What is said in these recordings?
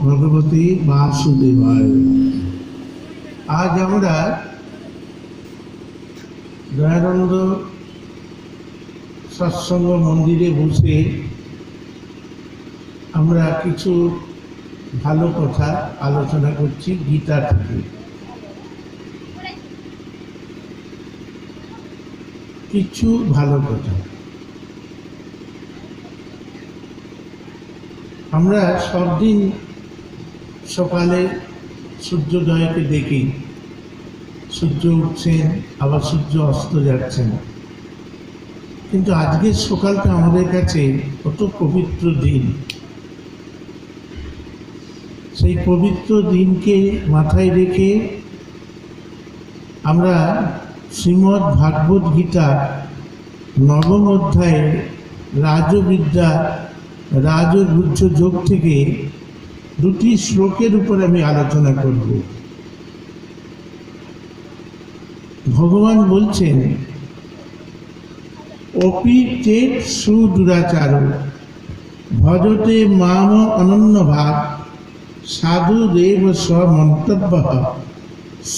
ভগবতে বাসুদেবায়। আজ আমরা দয়ানন্দ সৎসঙ্গ মন্দিরে বসে আমরা কিছু ভালো কথা আলোচনা করছি গীতা থেকে। কিছু ভালো কথা আমরা সব দিন সকালে সূর্যোদয়কে দেখি, সূর্য উঠছেন আবার সূর্য অস্ত যাচ্ছেন, কিন্তু আজকের সকালটা আমাদের কাছে কত পবিত্র দিন। সেই পবিত্র দিনকে মাথায় রেখে আমরা শ্রীমদ্ ভাগবত গীতা নবম অধ্যায়ে রাজবিদ্যা রাজগুহ্য যোগ থেকে দুটি শ্লোকের উপর আমি আলোচনা করব। ভগবান বলছেন, অপি চেত সুদুরাচার ভজতে মাম অনন্যভাব সাধু দেব স্বমন্তব্য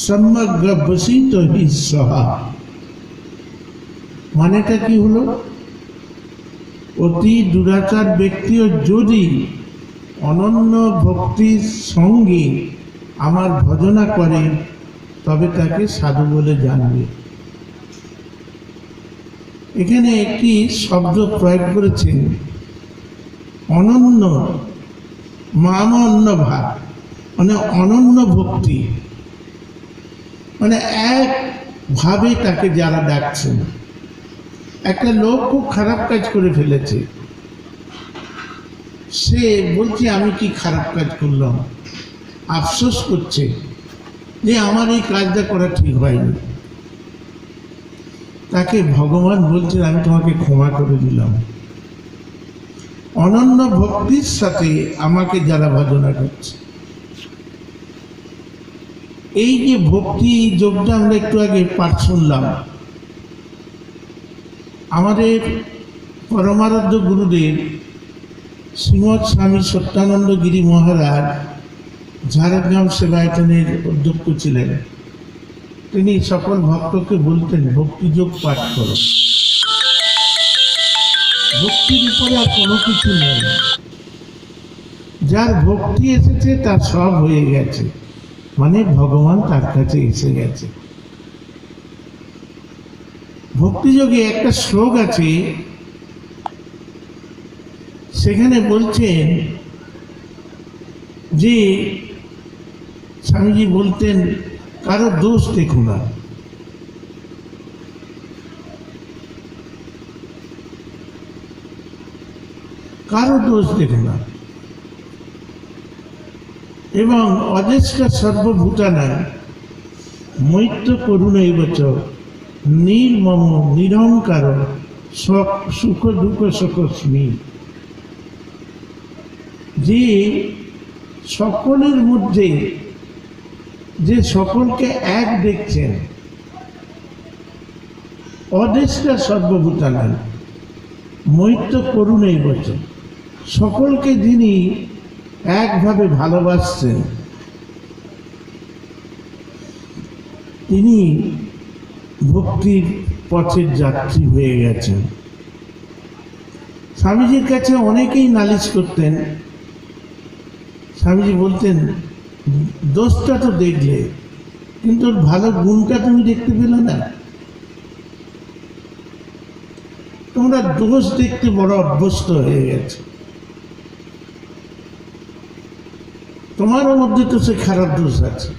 সমগ্র বসিত হি সহা। মানেটা কি হলো? অতি দুরাচার ব্যক্তিও যদি অনন্য ভক্তির সঙ্গে আমার ভজনা করে তবে তাকে সাধু বলে জানবে। এখানে একটি শব্দ প্রয়োগ করেছেন, অনন্য, মাম অন্য ভাব, মানে অনন্য ভক্তি, মানে একভাবে তাকে যারা ডাকছেন। একটা লোক খুব খারাপ কাজ করে ফেলেছে, সে বলছে আমি কি খারাপ কাজ করলাম, আফসোস করছে যে আমার এই কাজটা করা ঠিক হয়নি। তাকে ভগবান বলছেন আমি তোমাকে ক্ষমা করে দিলাম। অনন্য ভক্তির সাথে আমাকে যারা ভজনা করছে, এই যে ভক্তি যোগটা আমরা একটু আগে পাঠ শুনলাম, আমাদের পরমারাধ্য গুরুদেব শ্রীমৎ স্বামী সত্যানন্দ গিরি মহারাজ ঝাড়গ্রাম সেবায়তনের অধ্যক্ষ ছিলেন। তিনি সকল ভক্তকে বলতেন ভক্তিযোগ পাঠ করো, ভক্তির উপরে আর কোনো কিছু নেই। যার ভক্তি এসেছে তার সব হয়ে গেছে, মানে ভগবান তার কাছে এসে গেছে। ভক্তিযোগে একটা শ্লোক আছে, সেখানে বলছেন যে স্বামীজি বলতেন কারো দোষ দেখো না, কারো দোষ দেখো না, এবং অজেষ্টা সর্বভূতানাং মৈত্র করুণৈবচ নির্মম নিরহংকার সুখ দুঃখ সকস্মি। যে সকলের মধ্যে যে সকলকে এক দেখছেন, অদেষ্টা সর্বভূতানাং মৈত্র করুণৈবচ, সকলকে যিনি একভাবে ভালোবাসছেন তিনি ভক্তির পথের যাত্রী হয়ে গেছেন। স্বামীজির কাছে অনেকেই নালিশ করতেন। স্বামীজি বলতেন দোষটা তো দেখলে, কিন্তু ওর ভালো গুণটা তুমি দেখতে পেলে না। তোমরা দোষ দেখতে বড় অভ্যস্ত হয়ে গেছে, তোমারও মধ্যে তো সে খারাপ দোষ আছে।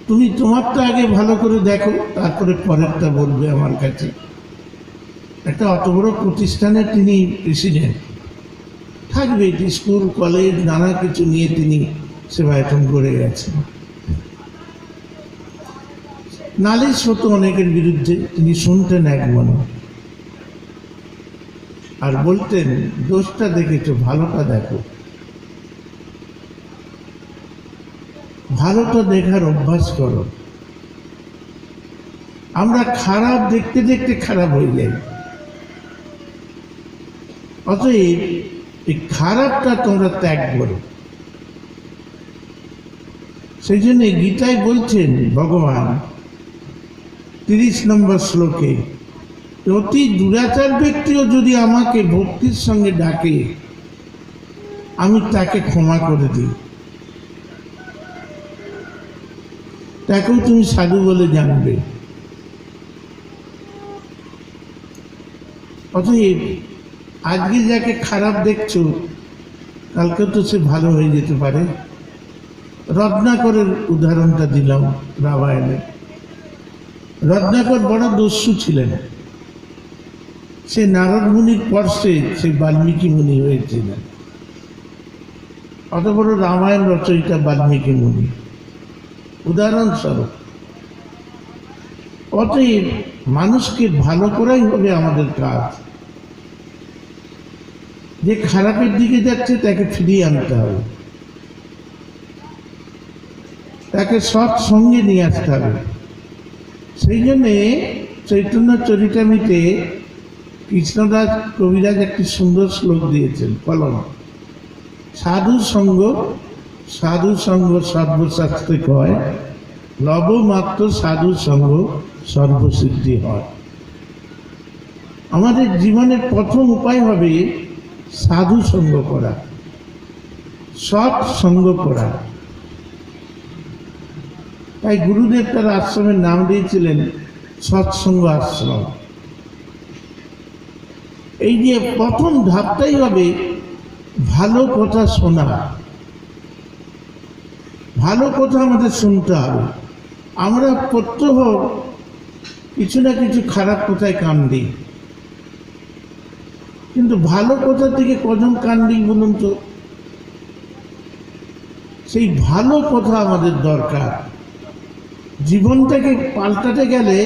তুমি তোমারটা আগে ভালো করে দেখো, তারপরে পরেরটা বলবে আমার কাছে। একটা অত বড় প্রতিষ্ঠানের তিনি প্রেসিডেন্ট, থাকবে স্কুল কলেজ নানা কিছু নিয়ে তিনি সেবায়তন করে গেছেন। নালিশ হতো অনেকের বিরুদ্ধে, তিনি শুনতেন এক মনে, আর বলতেন দোষটা দেখেছো, ভালোটা দেখো। ভালোটা দেখার অভ্যাস করো। আমরা খারাপ দেখতে দেখতে খারাপ হয়ে যাই। অতএব এই খারাপটা তোমরা ত্যাগ করো, সেই জন্য গীতায় বলছেন ভগবান 30 নম্বর শ্লোকে, অতি দুরাচার ব্যক্তিও যদি আমাকে ভক্তির সঙ্গে ডাকে আমি তাকে ক্ষমা করে দিই, তাকেও তুমি সাধু বলে জানবে। অতএব আজকে যাকে খারাপ দেখছো কালকে তো সে ভালো হয়ে যেতে পারে। রত্নাকরের উদাহরণটা দিলাম রামায়ণে। রত্নাকর বড় দস্যু ছিলেন, সে নারদ মুনির পর্ষে সে বাল্মীকি মুনি হয়েছিলেন। অত বড় রামায়ণ রচয়িতা বাল্মীকি মুনি, উদাহরণস্বরূপ। অতএব মানুষকে ভালো করাই হবে আমাদের কাজ। যে খারাপের দিকে যাচ্ছে তাকে ফিরিয়ে আনতে হবে, তাকে সৎ সঙ্গে নিয়ে আসতে হবে। সেই জন্যে চৈতন্য চরিতামৃতে কৃষ্ণদাস কবিরাজ একটি সুন্দর শ্লোক দিয়েছেন, কলম, সাধু সঙ্গ সর্বশাস্ত্রে কয়, লবমাত্র সাধু সঙ্গ সর্বসিদ্ধি হয়। আমাদের জীবনের প্রথম উপায় হবে সাধু সঙ্গ করা, সৎ সঙ্গ করা। তাই গুরুদেব তার আশ্রমের নাম দিয়েছিলেন সৎসঙ্গ আশ্রম। এই যে প্রথম ধাপটাই হবে ভালো কথা শোনা। ভালো কথা আমাদের শুনতে হবে। আমরা প্রত্যহ কিছু না কিছু খারাপ কথায় কান দিই, কিন্তু ভালো কথার দিকে কজন কান দিই বলুন তো? সেই ভালো কথা আমাদের দরকার। জীবনটাকে পাল্টাতে গেলে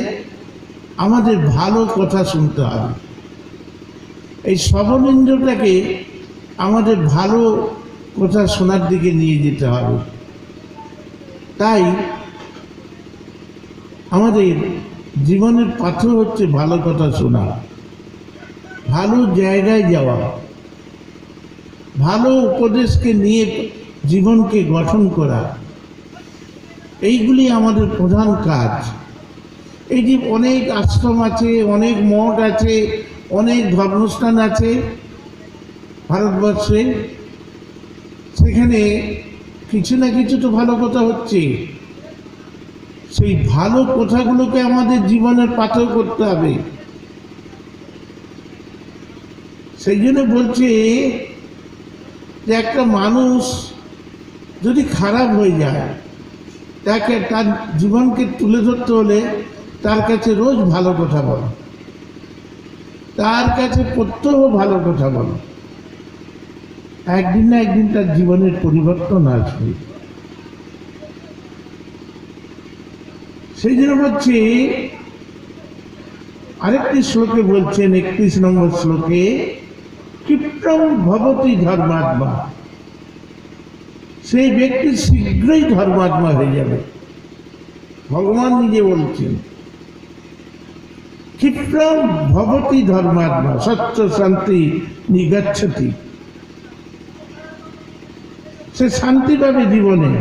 আমাদের ভালো কথা শুনতে হবে। এই শ্রবণেন্দ্রটাকে আমাদের ভালো কথা শোনার দিকে নিয়ে যেতে হবে। তাই আমাদের জীবনের পাথর হচ্ছে ভালো কথা শোনা, ভালো জায়গায় যাওয়া, ভালো উপদেশকে নিয়ে জীবনকে গঠন করা। এইগুলি আমাদের প্রধান কাজ। এই যে অনেক আশ্রম আছে, অনেক মঠ আছে, অনেক ধর্মস্থান আছে ভারতবর্ষে, সেখানে কিছু না কিছু তো ভালো কথা হচ্ছে। সেই ভালো কথাগুলোকে আমাদের জীবনের পাথর করতে হবে। সেই জন্য বলছে যে একটা মানুষ যদি খারাপ হয়ে যায়, তাকে তার জীবনকে তুলে ধরতে হলে তার কাছে রোজ ভালো কথা বলো, তার কাছে প্রত্যহ ভালো কথা বলো। একদিন না একদিন তার জীবনের পরিবর্তন আসবে। সেই জন্য বলছি, আরেকটি শ্লোকে বলছেন 31 নম্বর শ্লোকে, ক্ষিপ্রম ভবতি ধর্মাত্মা। সেই ব্যক্তি শীঘ্রই ধর্মাত্মা হয়ে যাবে। ভগবান নিজে বলছেন, ক্ষিপ্রম ভবতি ধর্মাত্মা সত্য শান্তি নিগচ্ছতি। সে শান্তি পাবে জীবনে।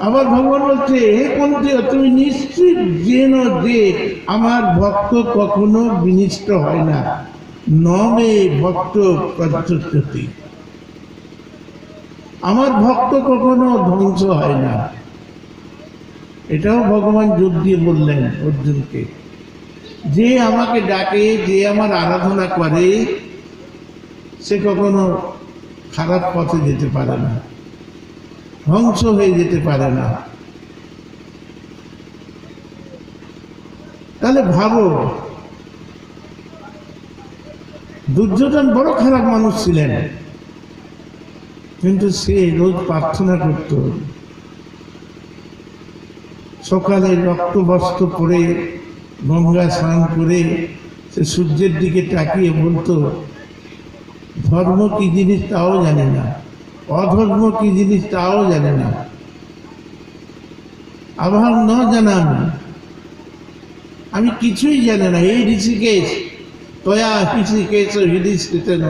আবার ভগবান বলছে, হে কুন্তি, তুমি নিশ্চিত জেনো যে আমার ভক্ত কখনো বিনিষ্ট হয় না, নমে ভক্ত প্রচ্ছতি। আমার ভক্ত কখনো ধ্বংস হয় না। এটাও ভগবান জোর দিয়ে বললেন অর্জুনকে, যে আমাকে ডাকে, যে আমার আরাধনা করে, সে কখনো খারাপ পথে যেতে পারে না, ধ্বংস হয়ে যেতে পারে না। তাহলে ভাবো, দুর্যোধন বড় খারাপ মানুষ ছিলেন, কিন্তু সে রোজ প্রার্থনা করত। সকালে রক্ত বস্ত্র পরে গঙ্গা স্নান করে সে সূর্যের দিকে তাকিয়ে বলতো, ধর্ম কি জিনিস তাও জানে না, অধর্ম কি জিনিস তাও জানে না, আবার ন জানান, আমি কিছুই জানি না। এই ঋষিকেশ তয়া ঋষিকেশ হৃদিষ্ঠিতেন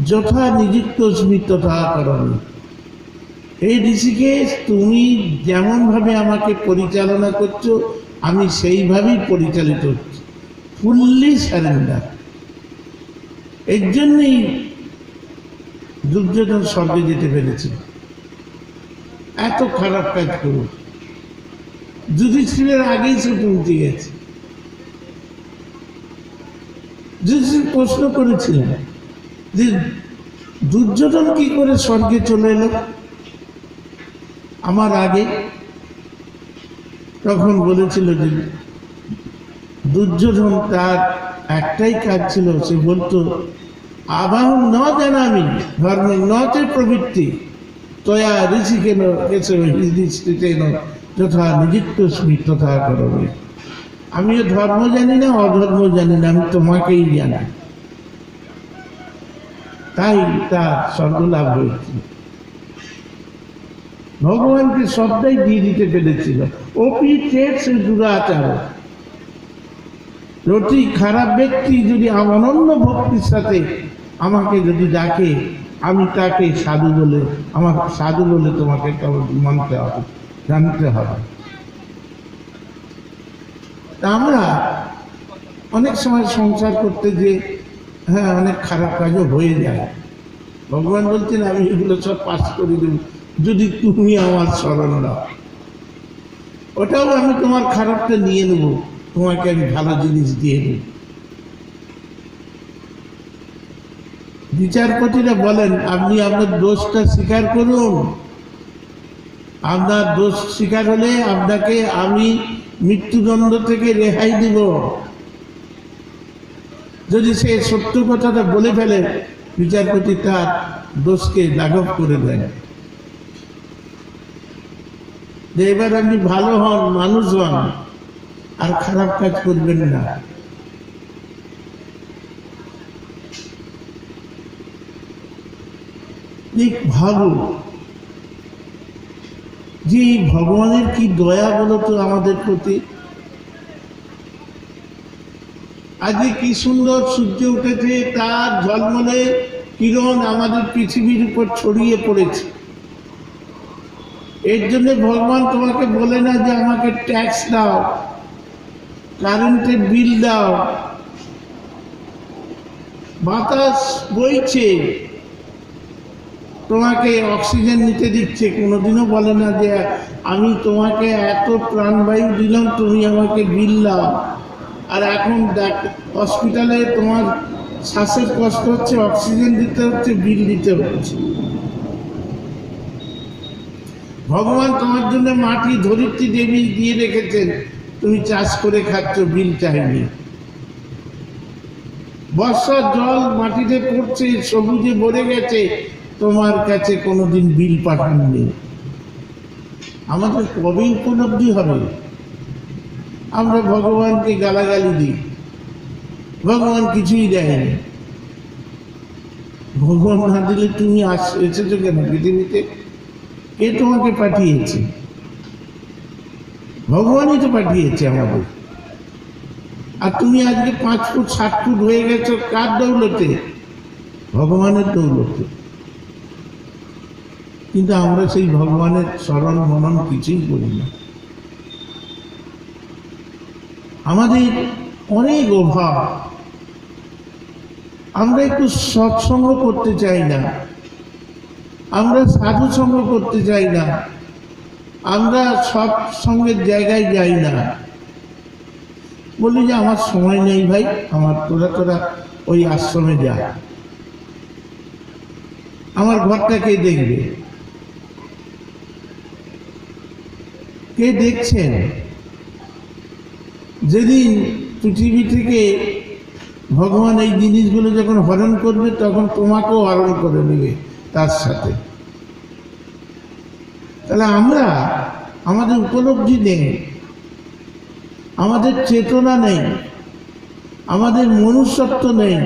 যথা নিযুক্ত স্মৃত তথা করণ। এই ঋষিকেশ, তুমি যেমনভাবে আমাকে পরিচালনা করছো আমি সেইভাবেই পরিচালিত হচ্ছি, ফুললি সারেন্ডার। এর জন্যই দুর্যোধন স্বর্গে যেতে পেরেছিল। এত খারাপ কাজ করো, যুধিষ্ঠিরের আগেই সে পৌঁছে গেছে। যুধিষ্ঠির প্রশ্ন করেছিলেন যে দুর্যোধন কি করে স্বর্গে চলে এলো আমার আগে? তখন বলেছিল যে দুর্যোধন তার একটাই কাজ ছিল, সে বলতো আবাহন ন জানামি ধর্ম নচে প্রবৃত্তি তয়া ঋষিকেন কেছে যুধিষ্ঠিরেন যথা নিযুক্তস্মি তথা করবে। আমিও ধর্ম জানি না, অধর্ম জানি না, আমি তোমাকেই জানি। তাই তার স্বর্গলাভ হয়েছিল। ভগবানকে সবটাই দিয়ে দিতে পেরেছিল। অপি চেত সে দুরাচার, অতি খারাপ ব্যক্তি যদি অনন্য ভক্তির সাথে আমাকে যদি ডাকে, আমি তাকে সাধু বলে, আমার সাধু বলে তোমাকে মানতে হবে, জানতে হবে। আমরা অনেক সময় সংসার করতে যে হ্যাঁ অনেক খারাপ কাজও হয়ে যায়, ভগবান বলছেন আমি এগুলো সব পাস করে দেব যদি তুমি আমার স্মরণ দাও। ওটাও আমি তোমার খারাপটা নিয়ে নেব, তোমাকে আমি ভালো জিনিস দিয়ে দেব। বিচারপতিরা বলেন আপনি আপনার দোষটা স্বীকার করুন, আপনার দোষ স্বীকার হলে আপনাকে আমি মৃত্যুদণ্ড থেকে রেহাই দিব। যদি সে সত্য কথাটা বলে ফেলে, বিচারপতি তার দোষকে লাঘব করে দেন, যে এবার আপনি ভালো হন, মানুষ হন, আর খারাপ কাজ করবেন না। ভাবো যে ভগবানের কি দয়া বলতো আমাদের প্রতি। আজকে কি সুন্দর সূর্য উঠেছে, তার ঝলমলে কিরণ আমাদের পৃথিবীর উপর ছড়িয়ে পড়েছে। এর জন্য ভগবান তোমাকে বলে না যে আমাকে ট্যাক্স দাও, কারেন্টের বিল দাও। বাতাস বইছে, তোমাকে অক্সিজেন নিতে দিচ্ছে, কোনোদিনও বলে না যে আমি তোমাকে এত প্রাণবায়ু দিলাম, তুমি আমাকে বিল দাও। আর এখন হসপিটালে তোমার শ্বাসের কষ্ট হচ্ছে, অক্সিজেন দিতে হচ্ছে, বিল দিতে হচ্ছে। ভগবান তোমার জন্য মাটি ধরিত্রী দেবী দিয়ে রেখেছেন, তুমি চাষ করে খাচ্ছ, বিল চাইনি। বর্ষার জল মাটিতে পড়ছে, সবুজে ভরে গেছে, তোমার কাছে কোনোদিন বিল পাঠাননি। আমাদের কবে উপলব্ধি হবে? আমরা ভগবানকে গালাগালি দিই, ভগবান কিছুই দেয়নি। ভগবান না দিলে তুমি এসেছো কেন পৃথিবীতে? কে তোমাকে পাঠিয়েছে? ভগবানই তো পাঠিয়েছে আমাদের। আর তুমি আজকে 5 ফুট 7 ফুট হয়ে গেছো কার দৌলতে? ভগবানের দৌলতে। কিন্তু আমরা সেই ভগবানের স্মরণ মনন কিছুই করি না। আমাদের অনেক অভাব, আমরা একটু সৎসঙ্গ করতে চাই না, আমরা সাধু সঙ্গ করতে চাই না, আমরা সৎসঙ্গের জায়গায় যাই না। বলি যে আমার সময় নেই ভাই, আমার তোরা ওই আশ্রমে যা, আমার ঘরটা কে দেখবে? কে দেখছেন? যেদিন পৃথিবী থেকে ভগবান এই জিনিসগুলো যখন হরণ করবে, তখন তোমাকেও হরণ করে নেবে তার সাথে। তাহলে আমরা, আমাদের উপলব্ধি নেই, আমাদের চেতনা নেই, আমাদের মনুষ্যত্ব নেই,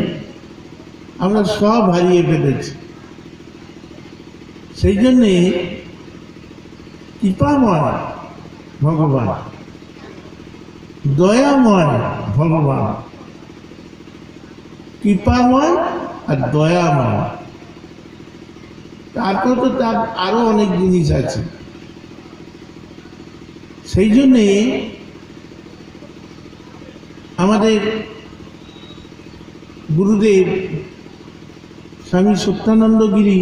আমরা সব হারিয়ে ফেলেছি। সেই জন্যে কৃপাময় ভগবান, দয়াময় ভগবান, কৃপাময় আর দয়াময়। তারপর তো তার আরো অনেক জিনিস আছে। সেই জন্যে আমাদের গুরুদেব স্বামী সত্যানন্দ গিরি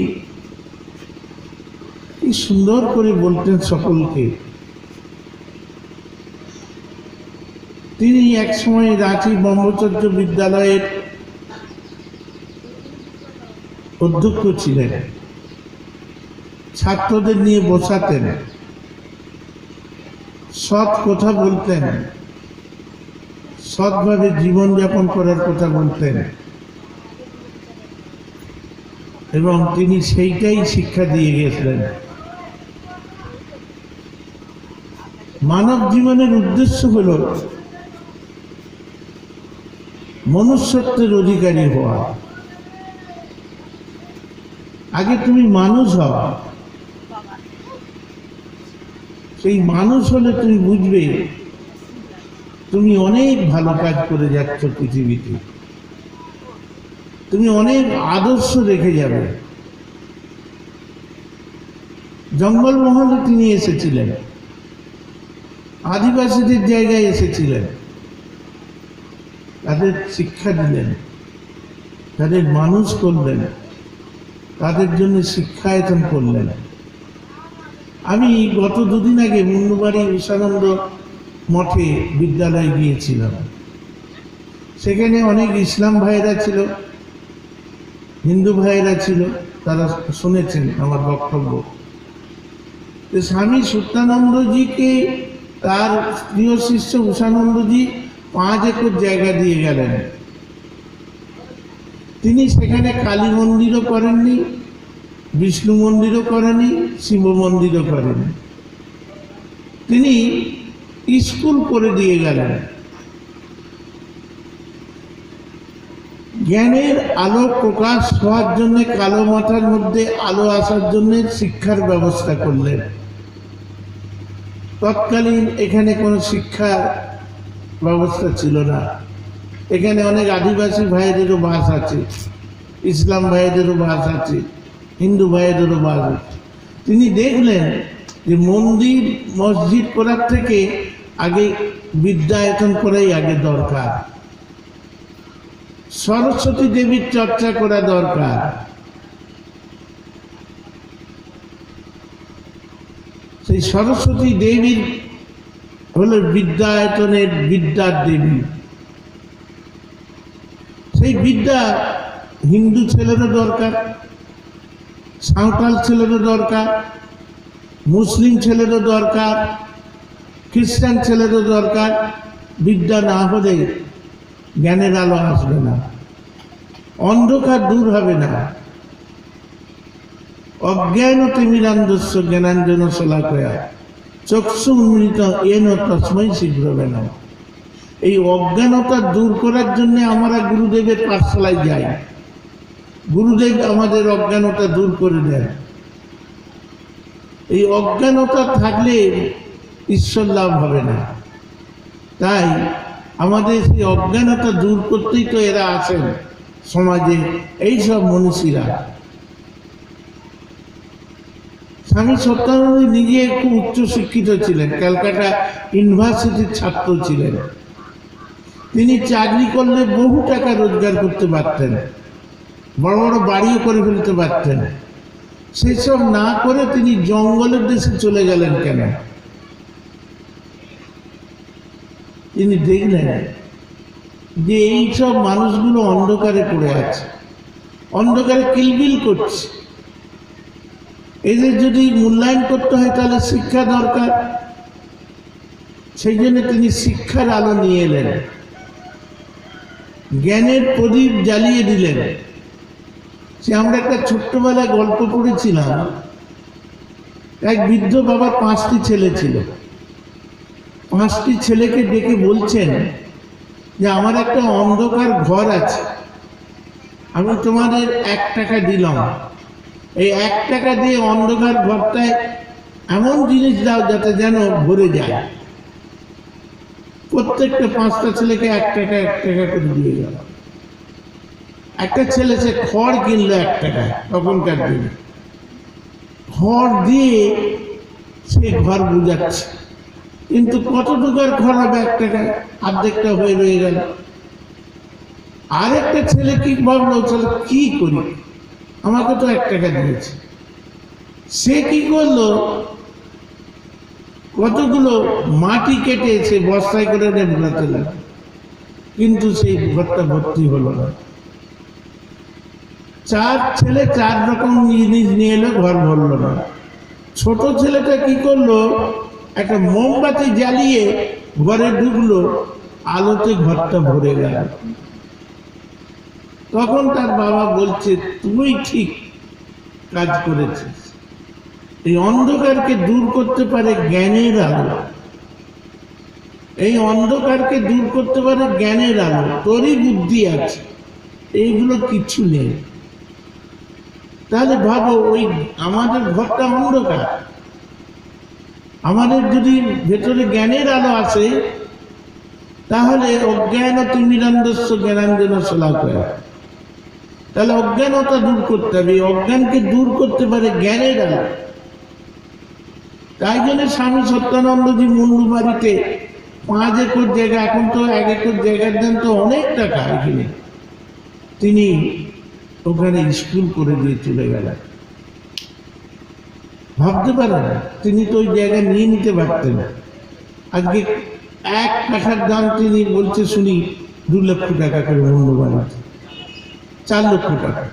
কি সুন্দর করে বলতেন সকলকে। তিনি এক সময় রাঁচি ব্রহ্মচর্য বিদ্যালয়ের অধ্যক্ষ ছিলেন। ছাত্রদের নিয়ে বসাতেন, সৎ কথা বলতেন, সৎভাবে জীবনযাপন করার কথা বলতেন, এবং তিনি সেইটাই শিক্ষা দিয়ে গেছিলেন। মানব জীবনের উদ্দেশ্য হল মনুষ্যত্বের অধিকারী হওয়া। আগে তুমি মানুষ হও, সেই মানুষ হলে তুমি বুঝবে তুমি অনেক ভালো কাজ করে যাচ্ছ পৃথিবীতে, তুমি অনেক আদর্শ রেখে যাবে। জঙ্গলমহলে তিনি এসেছিলেন, আদিবাসীদের জায়গায় এসেছিলেন, তাদের শিক্ষা দিলেন, তাদের মানুষ করলেন, তাদের জন্য শিক্ষায়তন করলেন। আমি গত দুদিন আগে মুন্ডুবাড়ি ঈশানন্দ মঠে বিদ্যালয়ে গিয়েছিলাম। সেখানে অনেক ইসলাম ভাইয়েরা ছিল, হিন্দু ভাইয়েরা ছিল, তারা শুনেছেন আমার বক্তব্য। স্বামী সত্যানন্দজিকে তার প্রিয় শিষ্য উষানন্দজি 5 একর জায়গা দিয়ে গেলেন। তিনি সেখানে কালী মন্দিরও করেননি, বিষ্ণু মন্দিরও করেনি, শিব মন্দিরও করেনি। তিনি স্কুল করে দিয়ে গেলেন। জ্ঞানের আলো প্রকাশ হওয়ার জন্য, কালো মাথার মধ্যে আলো আসার জন্য শিক্ষার ব্যবস্থা করলেন। তৎকালীন এখানে কোনো শিক্ষার ব্যবস্থা ছিল না। এখানে অনেক আদিবাসী ভাইদেরও বাস আছে, ইসলাম ভাইদেরও বাস আছে, হিন্দু ভাইদেরও বাস আছে। তিনি দেখলেন যে মন্দির মসজিদ করার থেকে আগে বিদ্যায়তন করাই আগে দরকার, সরস্বতী দেবীর চর্চা করা দরকার। সেই সরস্বতী দেবীর হল বিদ্যায়তনের বিদ্যার দেবী। সেই বিদ্যা হিন্দু ছেলেরও দরকার, সাঁওতাল ছেলেরও দরকার, মুসলিম ছেলেরও দরকার, খ্রিস্টান ছেলেরও দরকার। বিদ্যা না হলে জ্ঞানের আলো আসবে না, অন্ধকার দূর হবে না। অজ্ঞান তিমিরান্ধস্য জ্ঞানাঞ্জন শলাকয়া চক্ষু উন্মিলিত এন তস্মৈ শীঘ্রবেন। এই অজ্ঞানতা দূর করার জন্য আমরা গুরুদেবের পাঠশালায় যাই। গুরুদেব আমাদের অজ্ঞানতা দূর করে দেন। এই অজ্ঞানতা থাকলে ঈশ্বর লাভ হবে না। তাই আমাদের সেই অজ্ঞানতা দূর করতেই তো এরা আসেন সমাজে, এই সব মনীষীরা। স্বামী সত্যানন্দ নিজে খুব উচ্চ শিক্ষিত ছিলেন, ক্যালকাটা ইউনিভার্সিটির ছাত্র ছিলেন। তিনি চাকরি করলে বহু টাকা রোজগার করতে পারতেন, বড় বড় বাড়িও করে ফেলতে পারতেন। সেসব না করে তিনি জঙ্গলের দেশে চলে গেলেন কেন? তিনি দেখলেন যে এইসব মানুষগুলো অন্ধকারে পড়ে আছে, অন্ধকারে কিলবিল করছে। এদের যদি মূল্যায়ন করতে হয় তাহলে শিক্ষা দরকার। সেই জন্য তিনি শিক্ষার আলো নিয়ে এলেন, জ্ঞানের প্রদীপ জ্বালিয়ে দিলেন। সে আমরা একটা ছোট্টবেলায় গল্প পড়েছিলাম, এক বৃদ্ধ বাবার 5টি ছেলে ছিল। 5টি ছেলেকে ডেকে বলছেন যে আমার একটা অন্ধকার ঘর আছে, আমি তোমাদের 1 টাকা দিলাম, এই 1 টাকা দিয়ে অন্ধকার ঘরটায় এমন জিনিস দাও যাতে যেন ভরে যায়। প্রত্যেকটা 5টা ছেলেকে 1 টাকা 1 টাকা করে দিয়ে গেল। একটা ছেলে সে খড় কিনলো 1 টাকায় তখনকার দিনে, খড় দিয়ে সে ঘর বুঝাচ্ছে, কিন্তু কতটুকু আর খড় হবে, এক টাকা অর্ধেকটা হয়ে রয়ে গেল। আরেকটা ছেলে কি ভাবলো, চলো কি করি, আমাকে তো 1 টাকা দিয়েছে। সে কি করলো, কতগুলো মাটি কেটে সে বস্তায় করে বোলাতে লাগলো, কিন্তু সেই ঘরটা ভর্তি হলো না। 4 ছেলে 4 রকম জিনিস নিয়ে এলো, ঘর ভরলো না। ছোট ছেলেটা কি করলো, একটা মোমবাতি জ্বালিয়ে ঘরে ঢুকলো, আলোতে ঘরটা ভরে গেল। তখন তার বাবা বলছে, তুই ঠিক কাজ করেছিস, এই অন্ধকারকে দূর করতে পারে জ্ঞানের আলো, এই অন্ধকারকে দূর করতে পারে জ্ঞানের আলো, তোরই বুদ্ধি আছে, এইগুলো কিছু নেই। তাহলে ভাবো, ওই আমাদের ঘরটা অন্ধকার, আমাদের যদি ভেতরে জ্ঞানের আলো আসে, তাহলে অজ্ঞান তিমিরান্ধস্য জ্ঞানাঞ্জন শলাকয়া, তাহলে অজ্ঞানতা দূর করতে হবে। অজ্ঞানকে দূর করতে পারে জ্ঞানের আলো। তাই জন্য স্বামী সত্যানন্দজি মুন্ডুমারিতে 5 একর জায়গা, এখন তো 1 একর জায়গার দাম তো অনেক টাকা, এখানে তিনি ওখানে স্কুল করে দিয়ে চলে গেলেন। ভাবতে পারেন, তিনি তো ওই জায়গা নিয়ে নিতে পারতেন। আজকে 1 কাঠার দাম তিনি বলছে শুনি 2 লক্ষ টাকা করে মুন্ডুমারিতে, 4 লক্ষ টাকা।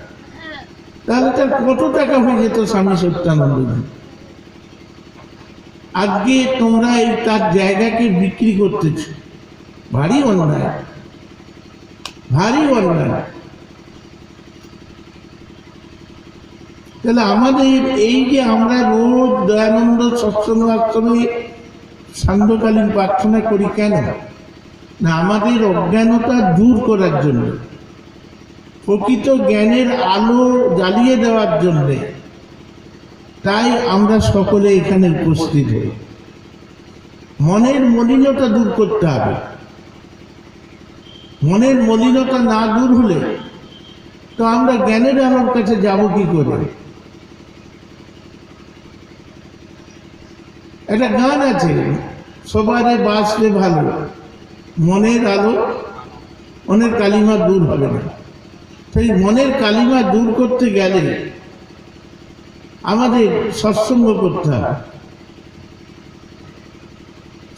তাহলে তার কত টাকা হয়ে যেত স্বামী সত্যানন্দজি। আজকে তোমরা এই তার জায়গাকে বিক্রি করতেছ, ভারী অন্যায়, ভারী অন্যায়। তাহলে আমাদের এই যে আমরা রোজ দয়ানন্দ সৎসঙ্গ আশ্রমে সান্ধ্যকালীন প্রার্থনা করি কেন না, আমাদের অজ্ঞানতা দূর করার জন্য, প্রকৃত জ্ঞানের আলো জ্বালিয়ে দেওয়ার জন্য। তাই আমরা সকলে এখানে উপস্থিত হই। মনের মলিনতা দূর করতে হবে। মনের মলিনতা না দূর হলে তো আমরা জ্ঞানের আলোর কাছে যাব কি করে? একটা গান আছে, সবারে বাঁচলে ভালো, মনের আলো, মনের কালিমা দূর হবে না। সেই মনের কালিমা দূর করতে গেলে আমাদের সৎসঙ্গ করতে হবে,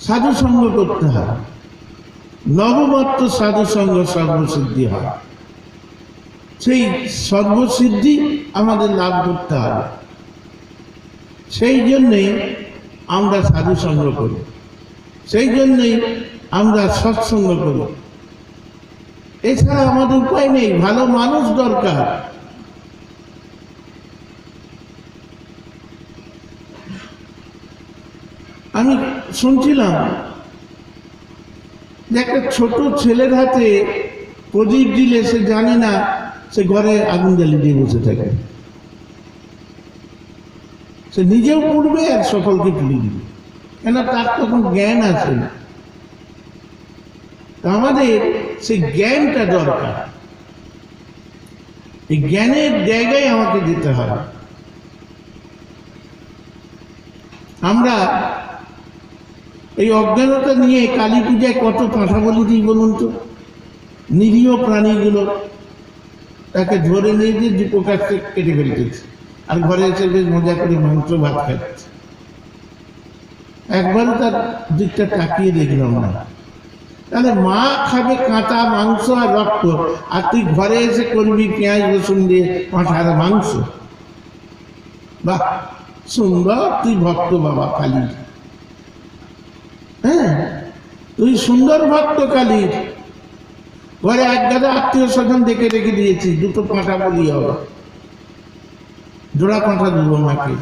সাধু সঙ্গ করতে হবে। নবমত্ত সাধু সঙ্গ সর্বসিদ্ধি হয়। সেই সর্বসিদ্ধি আমাদের লাভ করতে হবে। সেই জন্যে আমরা সাধু সঙ্গ করি, সেই জন্যই আমরা সৎসঙ্গ করি। এছাড়া আমাদের উপায় নেই, ভালো মানুষ দরকার। আমি শুনছিলাম যে একটা ছোট ছেলের হাতে প্রদীপ দিলে সে জানে না, সে ঘরে আগুন জ্বালিয়ে দিয়ে বসে থাকে। সে নিজেও পড়বে আর সকলকে পুড়িয়ে দিবে, কেন তার তখন জ্ঞান আছে না। আমাদের সেই জ্ঞানটা দরকার। এই জ্ঞানের জায়গায় আমাকে যেতে হবে। আমরা এই অজ্ঞানতা নিয়ে কালী পূজায় কত কথা বলি দিই বলুন তো। নিরীহ প্রাণীগুলো তাকে ধরে নিয়ে যে দুপোকার কেটে ফেলতেছে, আর ঘরে এসে বেশ মজা করে মাংস ভাত খাচ্ছে। একবারও তার দিকটা তাকিয়ে দেখলাম না। তাহলে মা খাবে কাঁচা মাংস আর রক্ত, আর তুই ঘরে এসে করবি পেঁয়াজ রসুন দিয়ে পাঁঠার মাংস। বাহ, সুন্দর, তুই ভক্ত বাবা কালীর। হ্যাঁ, তুই সুন্দর ভক্ত কালীর। ঘরে 1 গাদা আত্মীয় স্বজন দেখে রেখে দিয়েছি, 2টো পাঁঠা বলি হবে, জোড়া পাঁঠা দেবো মাকে।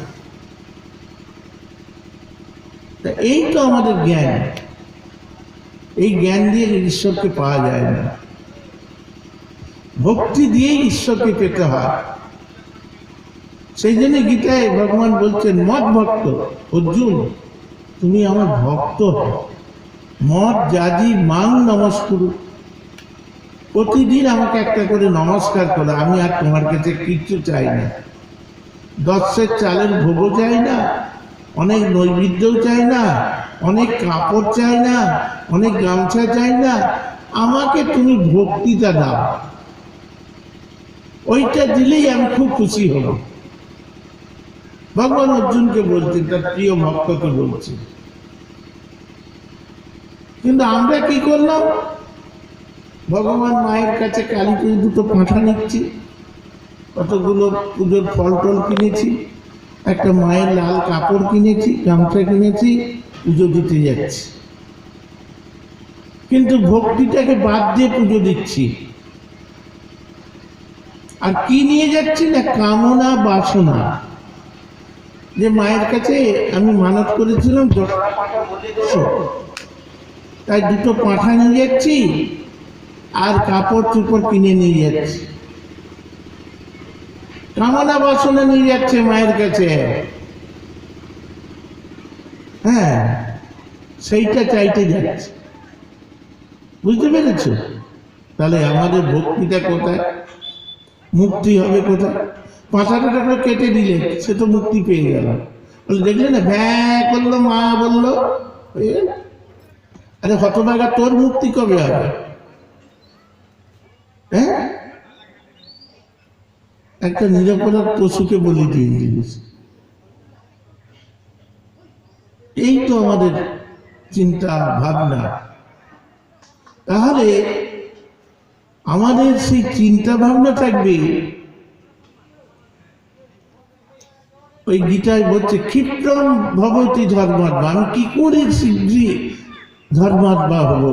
তা এই তো আমাদের জ্ঞান। এই জ্ঞান দিয়ে ঈশ্বরকে পাওয়া যায় না, ভক্তি দিয়েই ঈশ্বরকে পেতে হয়। সেই জন্য গীতায় ভগবান বলছেন, মদ ভক্ত অর্জুন, তুমি আমার ভক্ত হও। মদ জাজি মাং নমস্কুরু, প্রতিদিন আমাকে একটা করে নমস্কার করো, আমি আর তোমার কাছে কিচ্ছু চাই না। 10 সের চালের ভোগও চাই না, অনেক নৈবেদ্যও চাই না, অনেক কাপড় চাই না, অনেক গামছা চাই না, আমাকে তুমি ভক্তিটা দাও, ওইটা দিলেই আমি খুব খুশি হব। ভগবান অর্জুনকে বলছেন, তার প্রিয় ভক্তকে বলছেন। কিন্তু আমরা কি করলাম? ভগবান মায়ের কাছে কালী পুজো দুটো পাঁঠা নিচ্ছি, কতগুলো পুজোর ফল টল কিনেছি, একটা মায়ের লাল কাপড় কিনেছি, গামছা কিনেছি, পুজো দিতে যাচ্ছি। কিন্তু ভক্তিটাকে বাদ দিয়ে পুজো দিচ্ছি। আর কি নিয়ে যাচ্ছি না? কামনা বাসনা। যে মায়ের কাছে আমি মানত করেছিলাম তাই দুটো পাঁঠা নিয়ে যাচ্ছি আর কাপড় চোপড় কিনে নিয়ে যাচ্ছি, কামনা বাসনা নিয়ে যাচ্ছে মায়ের কাছে। হ্যাঁ, সেইটা চাইতে যাচ্ছে। বুঝতে পেরেছ? তাহলে আমাদের ভক্তিটা কোথায়? মুক্তি হবে কোথায়? পাঁচাটা টাকা কেটে দিলে সে তো মুক্তি পেয়ে গেল। বলে দেখলে না, ভ্যাঁ করলো, মা বললো, আরে হতভাগা, তোর মুক্তি কবে হবে? হ্যাঁ, একটা নিরপরাধ পশুকে বলি দিয়ে দিয়েছে। এই তো আমাদের চিন্তা ভাবনা। তাহলে আমাদের সেই চিন্তা ভাবনা থাকবে, ওই গীতায় বলছে ক্ষিপ্রম ভবতি ধর্মাত্মা, আমি কি করে শীঘ্রই ধর্মাত্মা হব,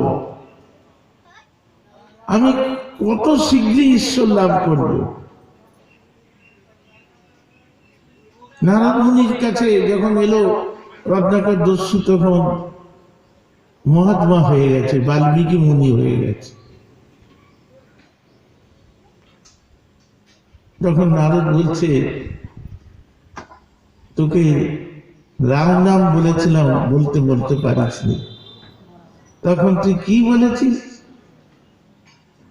আমি কত শীঘ্রই ঈশ্বর লাভ করব। নারদ মুনির কাছে যখন এলো রত্নাকর দস্যু, তখন মহাত্মা হয়ে গেছে, বাল্মীকি মুনি হয়ে গেছে। তখন নারদ বলছে, তোকে রাম নাম বলেছিলাম, বলতে বলতে পারিসনি, তখন তুই কি বলেছিস?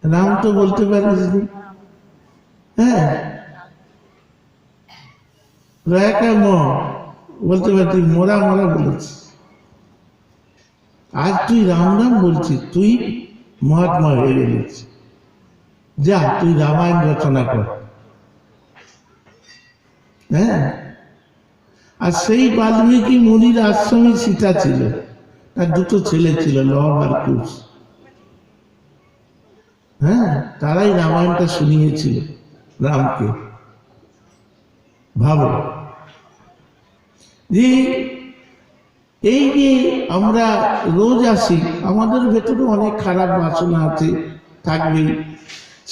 রাম তো বলতে পারিসনি। হ্যাঁ, বলতে পারি, তুই মোরা মোরা বলেছিস। আজ তুই রাম নাম বলছিস, তুই মহাত্মা হয়ে গেছিস। যা, তুই রামায়ণ রচনা কর। হ্যাঁ, আর সেই বাল্মীকি মুনির আশ্রমে সীতা ছিল, তার দুটো ছেলে ছিল, লব আর কুশ। হ্যাঁ, তারাই রামায়ণটা শুনিয়েছিল রামকে। ভাবো যে এই যে আমরা রোজ আসি, আমাদের ভেতরে অনেক খারাপ বাসনা আছে, থাকবে,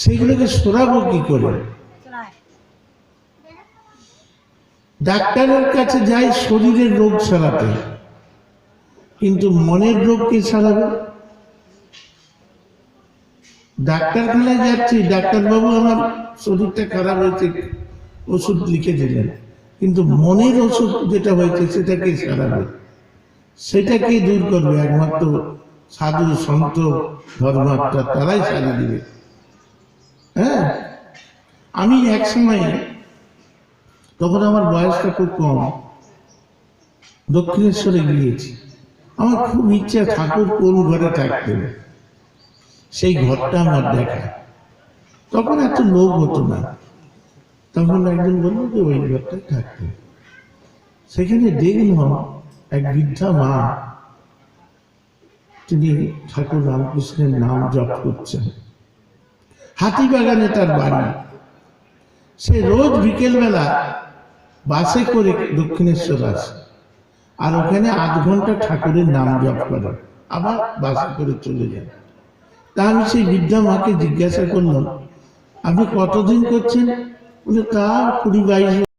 সেগুলোকে সরাবো কি করে? ডাক্তারের কাছে যাই শরীরের রোগ সারাতে, কিন্তু মনের রোগ কে সারাবে? ডাক্তারখানায় যাচ্ছি, ডাক্তারবাবু আমার শরীরটা খারাপ হয়েছে, ওষুধ লিখে দিলেন, কিন্তু মনের ওষুধ যেটা হয়েছে সেটা কে সারাবে? সেটা কে দূর করবে? একমাত্র সাধু সন্ত ধর্মাত্মা, তারাই সারা দিবে। হ্যাঁ, আমি এক সময়, তখন আমার বয়সটা খুব কম, দক্ষিণেশ্বরে গিয়েছি। আমার খুব ইচ্ছা ঠাকুর কোন ঘরে থাকতেন, সেই ঘরটা আমার দেখা। তখন এত লোক হতো না, তখন একজন বললো যে ওই ঘরটায় থাকতেন। সেখানে দেখলাম এক বৃদ্ধা মা, তিনি ঠাকুর রামকৃষ্ণের নাম জপ করছেন। হাতিবাগানে তার বাড়ি। সে রোজ বিকেলবেলা বাসে করে দক্ষিণেশ্বর আসে, আর ওখানে 8 ঘন্টা ঠাকুরের নাম জপ করে, আবার বাসে করে চলে যায়। তা আমি সেই বৃদ্ধা মাকে জিজ্ঞাসা করলাম, আপনি কতদিন করছেন? বলে তা 20-22